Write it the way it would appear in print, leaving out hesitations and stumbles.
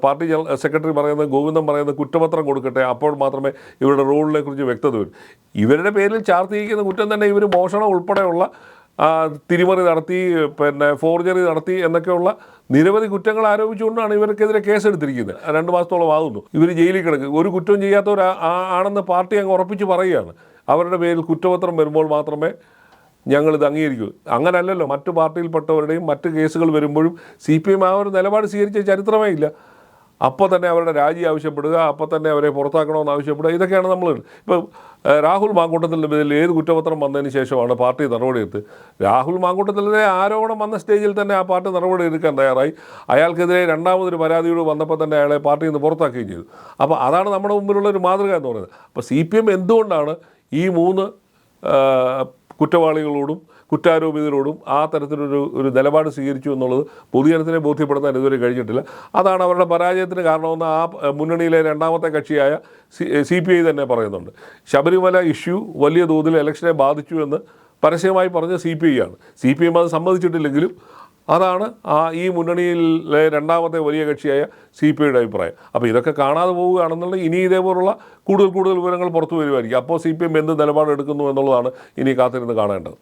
Party secretary പറയുന്നത്, ഗോവിന്ദൻ പറയുന്നത് കുറ്റപത്രം കൊടുക്കട്ടെ, അപ്പോൾ മാത്രമേ ഇവരുടെ റോളിനെ കുറിച്ച് വ്യക്തത വരും. ഇവരുടെ പേരിൽ ചാർത്തിയിരിക്കുന്ന കുറ്റം തന്നെ ഇവർ മോഷണം ഉൾപ്പെടെയുള്ള തിരിമറി നടത്തി, ഫോർജറി നടത്തി എന്നൊക്കെയുള്ള നിരവധി കുറ്റങ്ങൾ ആരോപിച്ചുകൊണ്ടാണ് ഇവർക്കെതിരെ കേസെടുത്തിരിക്കുന്നത്. 2 മാസത്തോളം ആകുന്നു ഇവർ ജയിലിൽ കിടക്കുക. ഒരു കുറ്റവും ചെയ്യാത്തവർ ആണെന്ന് പാർട്ടി അങ്ങ് ഉറപ്പിച്ച് പറയുകയാണ്. അവരുടെ പേരിൽ കുറ്റപത്രം വരുമ്പോൾ മാത്രമേ ഞങ്ങളിത് അംഗീകരിക്കൂ. അങ്ങനല്ലല്ലോ മറ്റു പാർട്ടിയിൽപ്പെട്ടവരുടെയും മറ്റ് കേസുകൾ വരുമ്പോഴും CPM ആ ഒരു നിലപാട് സ്വീകരിച്ച ചരിത്രമേ ഇല്ല. അപ്പോൾ തന്നെ അവരുടെ രാജി ആവശ്യപ്പെടുക, അപ്പോൾ തന്നെ അവരെ പുറത്താക്കണമെന്ന് ആവശ്യപ്പെടുക, ഇതൊക്കെയാണ് നമ്മൾ. ഇപ്പോൾ രാഹുൽ മാങ്കൂട്ടത്തിൻ്റെ പേരിൽ ഏത് കുറ്റപത്രം വന്നതിന് ശേഷമാണ് പാർട്ടി നടപടിയെടുത്ത്? രാഹുൽ മാങ്കൂട്ടത്തിൻ്റെ ആരോപണം വന്ന സ്റ്റേജിൽ തന്നെ ആ പാർട്ടി നടപടി എടുക്കാൻ തയ്യാറായി. അയാൾക്കെതിരെ രണ്ടാമതൊരു പരാതിയോട് വന്നപ്പോൾ തന്നെ അയാളെ പാർട്ടിയിൽ നിന്ന് പുറത്താക്കുകയും ചെയ്തു. അപ്പോൾ അതാണ് നമ്മുടെ മുമ്പിലുള്ള ഒരു മാതൃക എന്ന് പറയുന്നത്. അപ്പോൾ CPM എന്തുകൊണ്ടാണ് ഈ 3 കുറ്റവാളികളോടും കുറ്റാരോപിതരോടും ആ തരത്തിലൊരു നിലപാട് സ്വീകരിച്ചു എന്നുള്ളത് പൊതുജനത്തിനെ ബോധ്യപ്പെടുത്താൻ ഇതുവരെ കഴിഞ്ഞിട്ടില്ല. അതാണ് അവരുടെ പരാജയത്തിന് കാരണമെന്ന് ആ മുന്നണിയിലെ രണ്ടാമത്തെ കക്ഷിയായ CPI തന്നെ പറയുന്നുണ്ട്. ശബരിമല ഇഷ്യൂ വലിയ തോതിൽ ഇലക്ഷനെ ബാധിച്ചു എന്ന് പരസ്യമായി പറഞ്ഞ CPI ആണ്. CPM അത് സമ്മതിച്ചിട്ടില്ലെങ്കിലും അതാണ് ഈ മുന്നണിയിലെ രണ്ടാമത്തെ വലിയ കക്ഷിയായ CPIയുടെ അഭിപ്രായം. അപ്പോൾ ഇതൊക്കെ കാണാതെ പോവുകയാണെന്നുണ്ടെങ്കിൽ ഇനി ഇതേപോലുള്ള കൂടുതൽ വിവരങ്ങൾ പുറത്തു വരുമായിരിക്കും. അപ്പോൾ CPM എന്ത് നിലപാടെടുക്കുന്നു എന്നുള്ളതാണ് ഇനി കാത്തിരുന്ന് കാണേണ്ടത്.